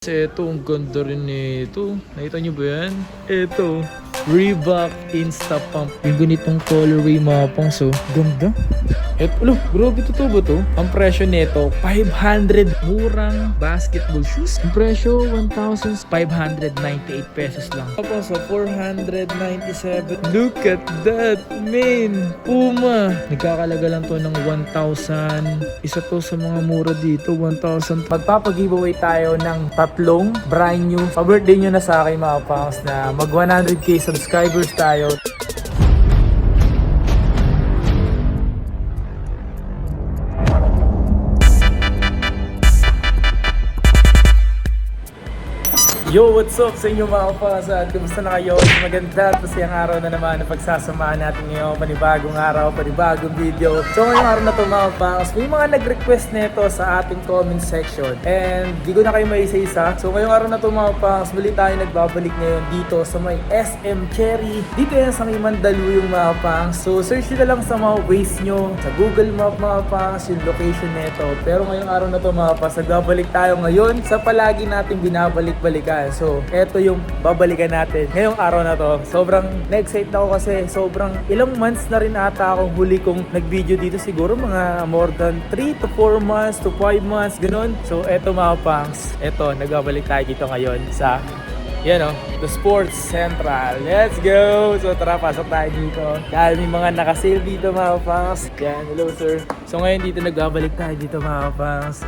Ito, ang ganda rin nito. Nakita nyo ba yan? Ito, Reebok Insta Pump. Yung ganitong colorway mga pangs, oh. Ganda. Eto, grabe totoo ba to? Ang presyo nito, 500. Murang basketball shoes. Ang presyo, 1,598 pesos lang. Tapos, 497. Look at that, man. Puma. Nagkakalaga lang to ng 1,000. Isa to sa mga mura dito, 1,000. Magpapag-giveaway tayo ng tatlong brand new. Pa-birthday nyo na sa akin mga pangs na mag 100k subscribers tayo. Yo, what's up sa inyo mga kapasad? Kumusta na kayo? Maganda at masayang araw na naman na pagsasamahan natin ngayon. Panibagong araw, panibagong video. So ngayong araw na ito mga kapas, may mga nag-request nito sa ating comment section. And di ko na kayo maisa-isa. So ngayong araw na ito mga kapas, muli tayo nagbabalik ngayon dito sa may SM Cherry. Dito yan sa may Mandaluyong mga kapas. So search nyo na lang sa mga ways nyo, sa Google Map mga kapas, yung location nito. Pero ngayong araw na ito mga kapas, nagbabalik tayo ngayon sa palagi natin binabalik-balikan. So, eto yung babalikan natin ngayong araw na to. Sobrang na-excite ako kasi sobrang ilang months na rin ata akong huli kong nag-video dito. Siguro mga more than 3 to 4 months to 5 months, ganun. So, eto mga pangs. Eto, nagbabalik tayo dito ngayon sa the Sports Central. Let's go! So tara, pasok tayo dito. Dahil may mga nakasale dito mga pangs. Yan, hello sir. So ngayon dito nagbabalik tayo dito mga pangs.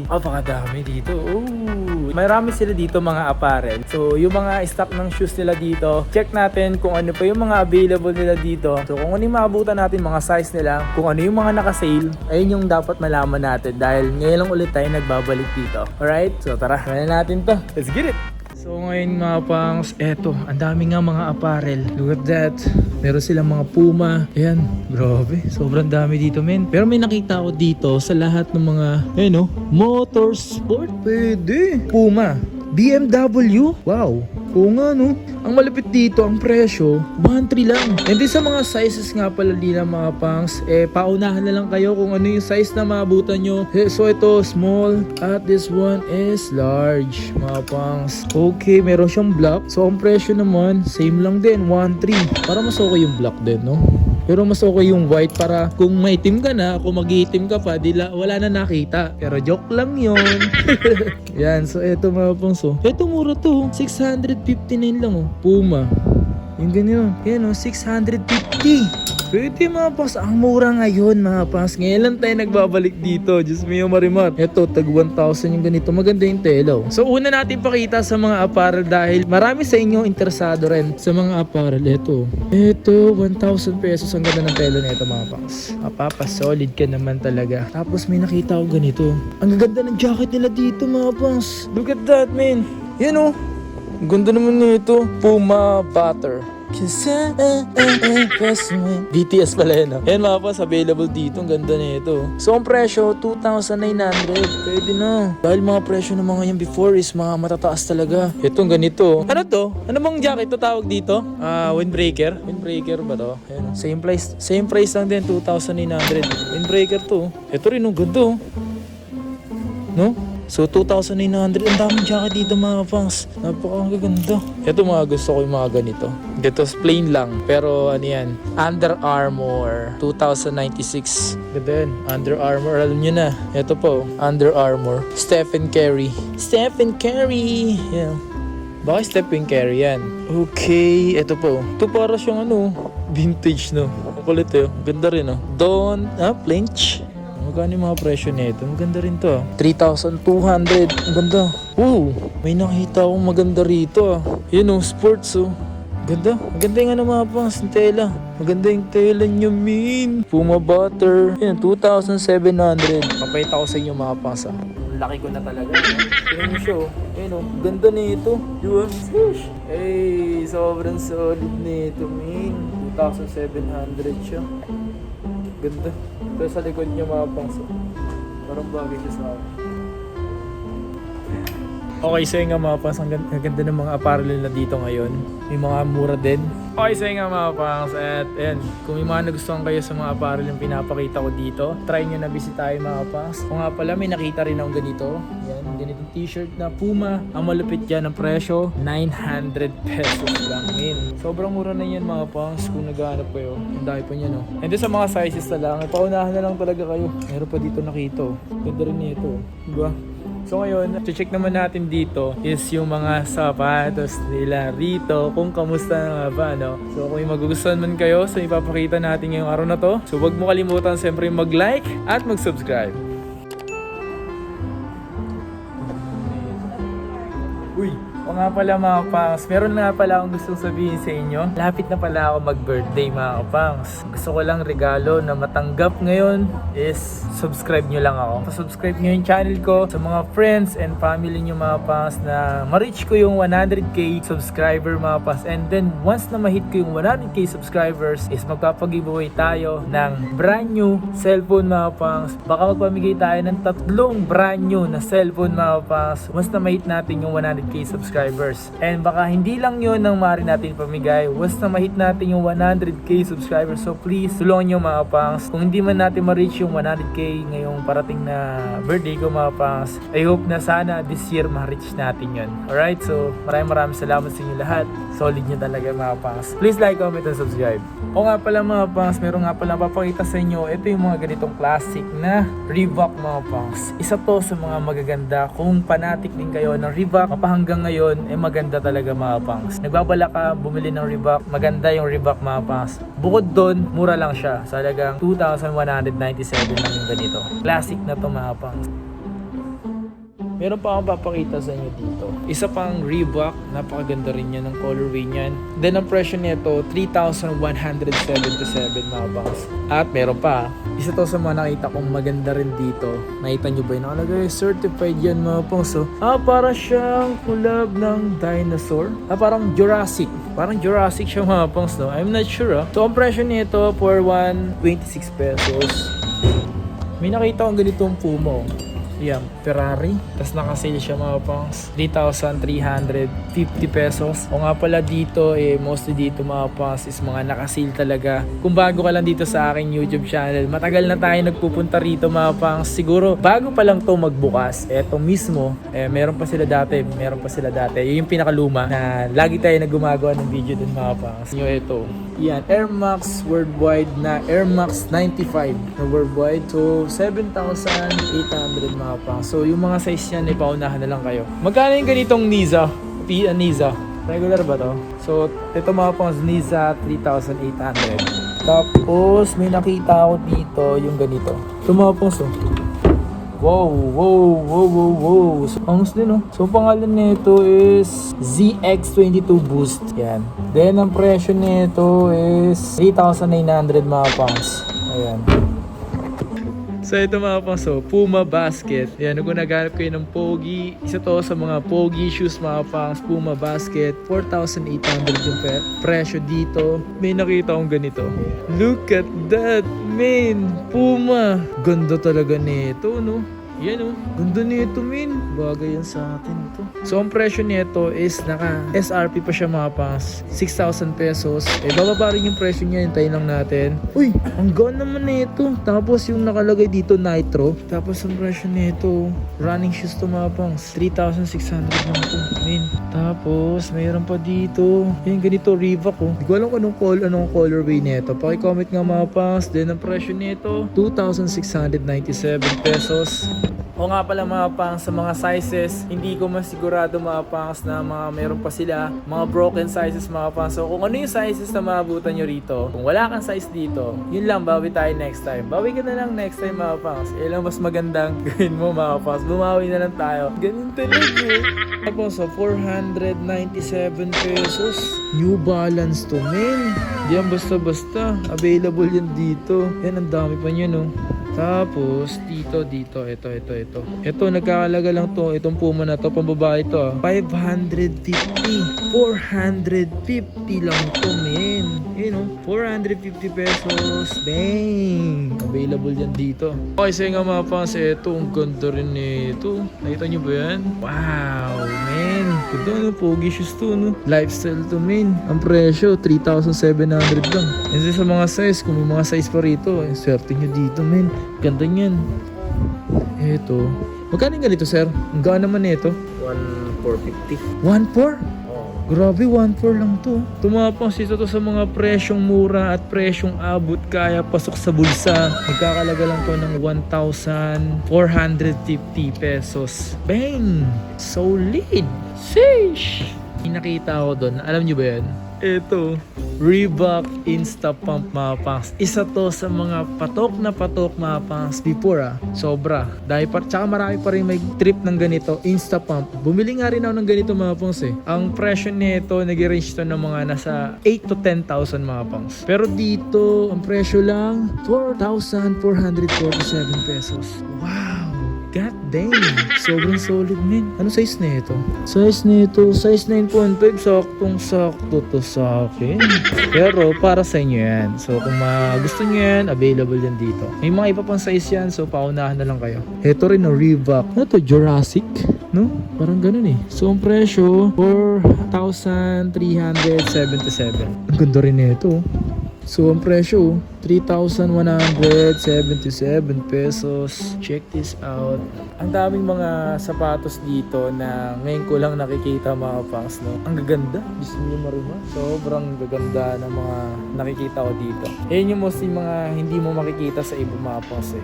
Napakadami dito. Ooh, marami sila dito mga apparel. So yung mga stock ng shoes nila dito, check natin kung ano pa yung mga available nila dito. So kung ano yung maabutan natin, mga size nila, kung ano yung mga nakasale, ayun yung dapat malaman natin. Dahil ngayon lang ulit tayo nagbabalik dito. Alright? So tara, kaya natin to. Let's get it! So ngayon mga pangs, eto, ang dami nga mga apparel. Look at that. Meron silang mga Puma. Ayan, grabe. Sobrang dami dito, men. Pero may nakita ako dito sa lahat ng mga, motorsport. Pwede. Puma. BMW? Wow. Oo nga no. Ang malapit dito, ang presyo, 1,300 lang. And then sa mga sizes nga pala nila mga pangs, paunahan na lang kayo kung ano yung size na maabutan nyo. So ito, small. At this one is large, mga pangs. Okay, meron siyang black. So ang presyo naman, same lang din, 1,300. Para mas okay yung black din, no? Pero mas okay yung white para kung may team ka na, kung mag-iitim ka pa, wala na nakita. Pero joke lang yun. Yan, so eto mga pangso. Eto mura to, 659 lang oh. Puma. Yung ganyan. Yan oh, 650. Pwede mga pas, ang mura ngayon mga pas. Ngayon lang tayo nagbabalik dito. Diyos mio marimar. Eto, tag 1,000 yung ganito. Maganda yung telaw. So una natin pakita sa mga apparel dahil marami sa inyo interesado rin sa mga apparel. Eto, 1,000 pesos. Ang ganda ng tela nito mga pas. Solid ka naman talaga. Tapos may nakita ko ganito. Ang ganda ng jacket nila dito mga pas. Look at that, man. Yan oh. Ang ganda naman nito. Puma Butter. BTS pala yun. Ayan mga pas, available dito. Ang ganda nito. So ang presyo, 2,900. Pwede na. Dahil mga presyo ng mga yan before is mga matataas talaga. Itong ganito. Ano to? Ano bang jacket to tawag dito? Windbreaker? Windbreaker ba to? Ayan. Same price lang din, 2,900. Windbreaker to. Ito rin, ang ganda. No? So 2,900. Ang daming jacket dito mga pangs. Napakaganda. Ito mga gusto ko yung mga ganito. Ito plain lang. Pero ano yan? Under Armour 2,096. Ganda yan. Under Armour. Alam nyo na. Ito po. Under Armour. Stephen Curry. Yeah. Bakit Stephen Curry yan? Okay. Ito po. Ito para siyang vintage no. Kulit eh. Ganda rin Flinch. Magkano yung mga presyo nito? Maganda rin to 3,200. Ang ganda. May nakita akong maganda rito Yun sports Ganda. Maganda yung mga pangs ng tela. Maganda yung tela nyo, min. Puma Butter. Yan, 2,700. Papayita ko sa inyo mga pangs Laki ko na talaga. Tignan nyo siya ganda nito. Diba? Sobrang solid nito, min. 2,700 siya. Ganda. Ito sa likod niya mga pangs. Parang bagay siya sa akin. Okay, so yung mga pangs, ang ganda ng mga apparel nila dito ngayon. May mga mura din. Okay, so yung mga pangs, at ayan, kung may mga nagustuhan kayo sa mga apparel yung pinapakita ko dito, try nyo na bisitahin mga pangs. Kung nga pala, may nakita rin akong ganito. Yan, ganitong t-shirt na Puma. Ang malupit yan ng presyo, 900 pesos lang, men. Sobrang mura na yan mga pangs kung naghahanap kayo. Ang dami pa niyan, oh. And then sa mga sizes na lang, paunahan na lang talaga kayo. Meron pa dito nakita, oh. Ganda rin nito, diba? So ngayon, check naman natin dito is yung mga sapatos nila rito, kung kamusta nga ba, no? So kung magugustuhan man kayo, so ipapakita natin ngayong araw na to. So wag mo kalimutan siyempre mag-like at mag-subscribe. Uy! O nga pala mga kapangs, meron na pala akong gustong sabihin sa inyo. Lapit na pala ako mag-birthday mga kapangs. Gusto ko lang regalo na matanggap ngayon is subscribe nyo lang ako. Subscribe nyo yung channel ko sa mga friends and family nyo mga kapangs na ma-reach ko yung 100k subscriber mga kapangs. And then once na ma-hit ko yung 100k subscribers is magpapag-giveaway tayo ng brand new cellphone mga kapangs. Baka magpamigay tayo ng 3 brand new na cellphone mga kapangs once na ma-hit natin yung 100k subscribers. And baka hindi lang yun ang maaari natin pamigay once na ma-hit natin yung 100k subscribers. So please, tulungan nyo mga kapangs. Kung hindi man natin ma-reach yung 100k ngayong parating na birthday ko mga kapangs, I hope na sana this year ma-reach natin yun. Alright, so maraming salamat sa inyo lahat. Solid nyo talaga mga kapangs. Please like, comment, and subscribe. O nga pala mga kapangs, meron nga pala papakita sa inyo. Ito yung mga ganitong classic na Reebok mga kapangs. Isa to sa mga magaganda. Kung fanatic din kayo ng Reebok, mapahanggang ngayon maganda talaga mga pangs. Nagbabala ka bumili ng Reebok, maganda yung Reebok mga pangs. Bukod doon, mura lang siya. Sa halagang 2,197 lang yung ganito. Classic na to mga pangs. Meron pa akong papakita sa inyo dito. Isa pang Reebok, napakaganda rin yan ng colorway niyan. Then ang presyo nito, 3,177 mga bangs. At meron pa, isa to sa mga nakita kong maganda rin dito. Nakita nyo ba yung nakalagay? Certified yan mga bangs. So, para siyang collab ng dinosaur. Parang Jurassic. Parang Jurassic siya mga bangs, no? I'm not sure. So ang presyo nito for 126 pesos. May nakita akong ganitong Puma. Yan, Ferrari. Tapos nakasale siya mga pangs. 3,350 pesos. O nga pala dito, mostly dito mga pangs is mga nakasale talaga. Kung bago ka lang dito sa aking YouTube channel, matagal na tayo nagpupunta rito mga pangs. Siguro, bago pa lang to magbukas. Eto mismo, meron pa sila dati. Yun yung pinakaluma na lagi tayo nagumagawa ng video dun mga pangs. Nyo ito. Yan, Air Max worldwide na Air Max 95 na worldwide. So, 7,800 mga pangs. So, yung mga size yan, paunahan na lang kayo. Magkano yung ganitong Niza? Niza. Regular ba to? So, ito mga pangs, Niza 3,800. Tapos, may nakita ako dito yung ganito. Ito mga pangs, oh. Wow. So, pangs din, oh. So, pangalan nito is ZX22 Boost. Yan. Then, ang presyo nito is 3,900 mga pangs. Ayan. So ito mga pangs, Puma basket. Yan, kung naghanap kayo ng pogi, isa to sa mga pogi shoes mga pangs, Puma basket. 4,800 yung presyo dito. May nakita akong ganito. Look at that, man! Puma! Ganda talaga nito, no? Yan o, ganda nito min. Bagay yan sa atin to. So ang presyo nito is naka SRP pa siya mga pangs, 6,000 pesos. Bababa rin yung presyo niya, hintayin lang natin. Uy, ang ganda naman nito. Tapos yung nakalagay dito Nitro. Tapos ang presyo nito, running shoes to mga pangs, 3,600 lang to min. Tapos mayroon pa dito yung ganito Reebok oh. Hindi ko alam kung anong colorway nito. Paki-comment nga mga pangs. Then ang presyo nito, 2,697 pesos. O nga pala mga pangs, sa mga sizes, hindi ko masigurado mga pangs na meron pa sila mga broken sizes mga pangs. So kung ano yung sizes na maabutan nyo rito, kung wala kang size dito, yun lang, bawi tayo next time. Bawi ka na lang next time mga pangs. Ilang mas magandang gawin mo mga pangs. Bumawi na lang tayo. Ganun talaga. Tapos so 497 pesos. New Balance to men. Diyan basta-basta. Available yan dito. Yan, ang dami pa niya no. Tapos, ito, ito, nagkakalaga lang to, itong Puma na to, pambabae to, 550, 450 lang to, men. You know, 450 pesos, bang! Available yan dito. Okay, so nga mga pangs, ito, ang ganda rin nito. Nakita nyo ba yan? Wow, men. Ganda, no? Pogi shoes to, no? Lifestyle to, men. Ang presyo, 3,700 lang. And sa mga size, kung may mga size pa rito, swerte nyo dito, men. Ganda niyan. Ito. Magkano yung ganito, sir? Ang gaan naman nito. 1,450. 1.4? Oo. Grabe, 1.4 lang to. Tumapang sito to sa mga presyong mura at presyong abot kaya pasok sa bulsa. Nagkakalaga lang to ng 1,450 pesos. Bang! Solid! Sheesh! Nakita ko doon. Alam nyo ba yan? Ito, Reebok Insta Pump mga pangs. Isa to sa mga patok na patok mga pangs before Sobra. Dahil tsaka marami pa rin may trip ng ganito, Insta Pump. Bumili nga rin ako ng ganito mga pangs Ang presyo nito, nag-range to ng mga nasa 8 to 10,000 mga pangs. Pero dito, ang presyo lang, 4,447 pesos. Wow! God damn! Sobrang solid, men. Ano size na ito? Size 9.5. Saktong-sakto to sa akin. Pero para sa inyo yan. So kung gusto nyo yan, available yan dito. May mga iba pang size yan, so paunahan na lang kayo. Ito rin na Reebok. Ano to? Jurassic? No? Parang ganun eh. So ang presyo, 4,377. Ang ganda rin nito. So, ang presyo, 3,177 pesos. Check this out. Ang daming mga sapatos dito na ngayon ko lang nakikita mga pangs, no? Ang gaganda. Bismillah marima. Sobrang gaganda ng mga nakikita ko dito. Yan yung mostly mga hindi mo makikita sa ibang mga pangs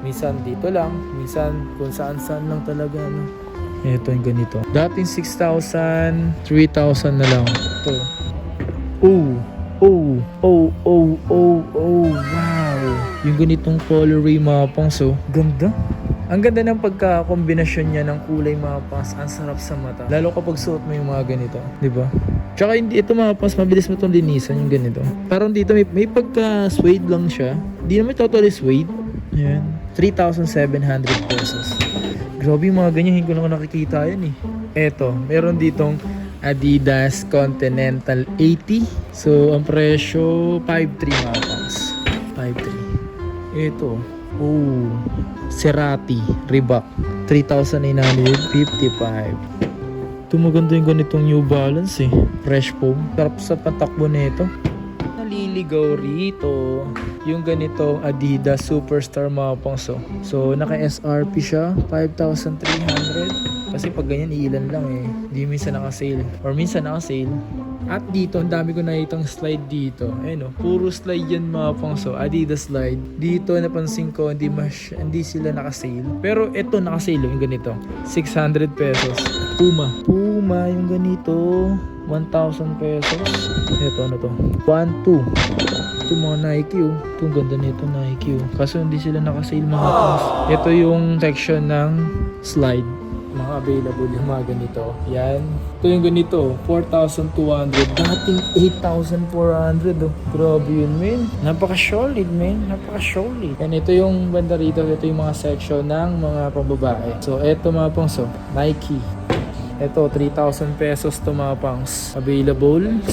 Minsan dito lang, minsan kung saan-saan lang talaga, no? Ito yung ganito. Dating 6,000, 3,000 na lang. Ito. Wow. Yung ganitong colorway mga pangs, ganda. Ang ganda ng pagka-kombinasyon niya ng kulay mga pangs. Ang sarap sa mata. Lalo kapag suot mo yung mga ganito. Diba? Tsaka hindi ito mga pangs, mabilis mo itong linisan yung ganito. Parang dito may pagka-suede lang siya. Hindi naman totally suede. Ayan. 3,700 pesos. Grabe yung mga ganyan. Hindi ko lang nakikita yan eh. Eto, meron ditong Adidas Continental 80. So, ang presyo 5,300 mga pangs. 5,300. Ito. Cerati Reebok 3,955. Ito maganda yung ganitong New Balance eh. Fresh foam. Sarap sa patakbo nito. Naliligaw rito yung ganitong Adidas Superstar mga pangs. So, naka-SRP siya. 5,300. Kasi pag ganyan, ilan lang eh. Hindi minsan naka-sale. Or minsan naka-sale. At dito, ang dami ko nakitang slide dito. Ayun puro slide yan mga pangso. Adidas slide. Dito, napansin ko, hindi sila naka-sale. Pero ito, naka-sale yung ganito. 600 pesos. Puma yung ganito. 1,000 pesos. Ito, ano to? 1,2. Ito mga Nike Ito, ganda nito Nike Kaso hindi sila naka-sale mga pangso. Ito yung section ng slide. Mga available yung mga ganito. Yan. Ito yung ganito. 4,200. Dating 8,400. Grabe yun, men. Napaka-solid, men. Napaka-solid. Yan, ito yung banda rito. Ito yung mga section ng mga pambabae. So, ito mga pangs. Nike. Ito, 3,000 pesos to mga pangs. Available.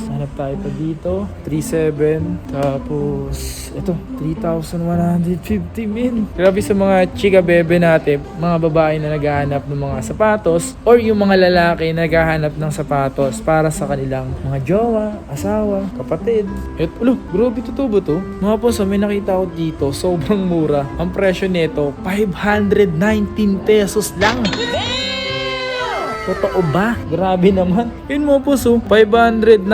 Hanap tayo pa dito. 3,700. Tapos, ito, 3,150 min. Grabe sa mga chika bebe natin, mga babae na naghahanap ng mga sapatos or yung mga lalaki na naghahanap ng sapatos para sa kanilang mga jowa, asawa, kapatid. Ito, grabe totoo ba to? Mga po, may nakita ko dito, sobrang mura. Ang presyo nito, 519 pesos lang. Totoo ba? Grabe naman. Yun mga puso, 519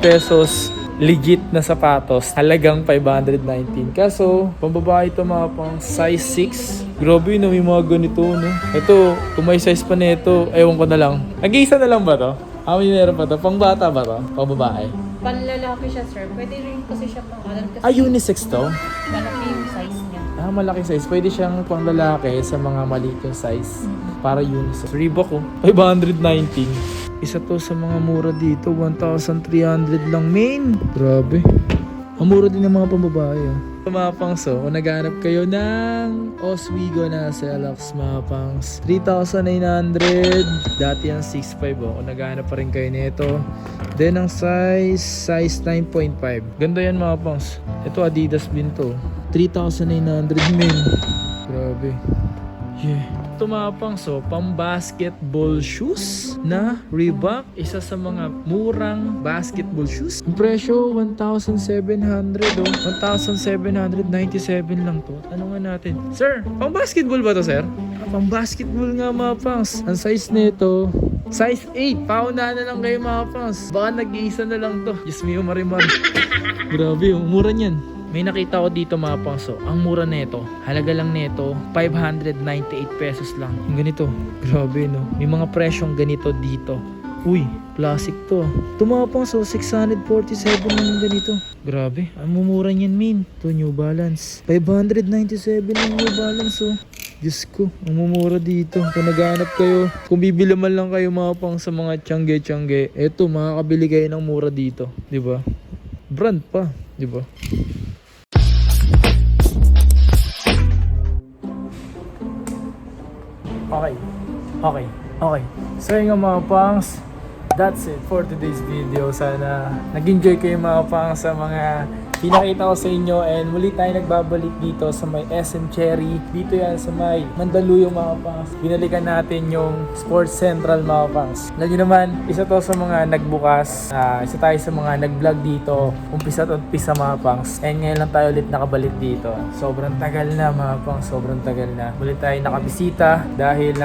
pesos legit na sapatos. Halagang 519. Kaso, pambabae ito mga pang size 6. Grabe na may mga ganito, no? Ito, kung may size pa nito, ewan ko na lang. Nag-iisa na lang ba to? May meron pa to? Pang bata ba to? Pang babae? Panlalaki siya, sir. Pwede rin kasi siya pang kasi unisex to? malaki yung size niya. Malaki size. Pwede siyang pang lalaki sa mga maliit yung size. Para unisex. Reebok 519. Isa to sa mga mura dito. 1,300 lang, main. Grabe. Ang mura din ng mga pambabae. Mga pangs, kung naghanap kayo ng Oswego na Celox mga pangs, 3,900. Dati ang 6,500 kung naghanap pa rin kayo nito. Then ang size 9.5. Ganda yan mga pangs. Ito Adidas din to. 3,900 men. Grabe. Yeah. Tumapang so, pang basketball shoes na Reebok. Isa sa mga murang basketball shoes. Ang presyo, 1,700 oh. 1,797 lang to. Ano nga natin? Sir, pang basketball ba to, sir? Pang basketball nga mga pangs. Ang size nito, size 8. Pauna na lang kayo mga pangs. Baka nag-iisa na lang to. Diyos mio, marimar. Grabe oh, mura niyan. May nakita ko dito mga pangso, ang mura neto, halaga lang neto, 598 pesos lang. Yung ganito, grabe no. May mga presyong ganito dito. Uy, plastic to. Ito mga pangso, 647 lang yung ganito. Grabe, ang mumura niyan min. Ito New Balance. 597 lang New Balance oh. Diyos ko, ang mumura dito. Kung naghahanap kayo, kung bibili man lang kayo mga pang sa mga tiyangge-tiyangge, eto, makakabili kayo ng mura dito. Diba? Brand pa, diba? Okay. So yun nga mga pangs, that's it for today's video. Sana nag-enjoy kayo mga pangs sa mga pinakita ko sa inyo, and muli tayo nagbabalik dito sa may SM Cherry. Dito yan sa may Mandaluyong mga pangs. Binalikan natin yung Sports Central mga pangs. Alam nyo naman, isa to sa mga nagbukas. Isa tayo sa mga nag-vlog dito. Umpisa at umpisa mga pangs. And ngayon lang tayo ulit nakabalik dito. Sobrang tagal na mga pangs. Sobrang tagal na. Muli tayo nakabisita dahil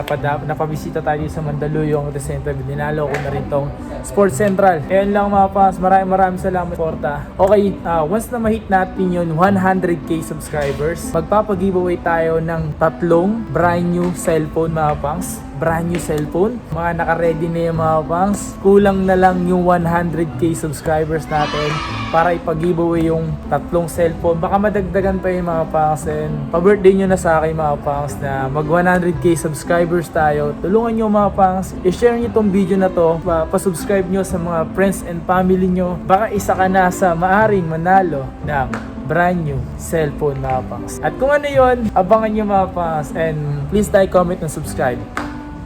napabisita tayo sa Mandaluyong. At the same time, dinalo ko na rin tong Sports Central. Ayan lang mga pangs. Maraming salamat porta. Okay, once na ma-hit natin yun 100k subscribers, magpapag-giveaway tayo ng 3 brand new cellphone mga pangs. Brand new cellphone. Mga naka-ready na yung mga pangs. Kulang na lang yung 100k subscribers natin para ipag-giveaway yung 3 cellphone. Baka madagdagan pa yung mga pangs. And pa-birthday nyo na sa akin mga pangs na mag 100k subscribers tayo. Tulungan nyo mga pangs. I-share nyo tong video na to. Pa-subscribe nyo sa mga friends and family nyo. Baka isa ka na sa maaring manalo ng brand new cellphone mga pangs. At kung ano yun, abangan nyo mga pangs. And please like, comment, and subscribe.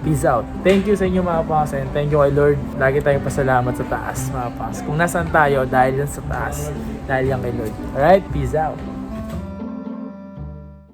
Peace out. Thank you sa inyo mga pangs, and thank you kay Lord. Lagi tayong pasalamat sa taas mga pangs. Kung nasaan tayo, dahil yan sa taas. Dahil yan kay Lord. Alright? Peace out.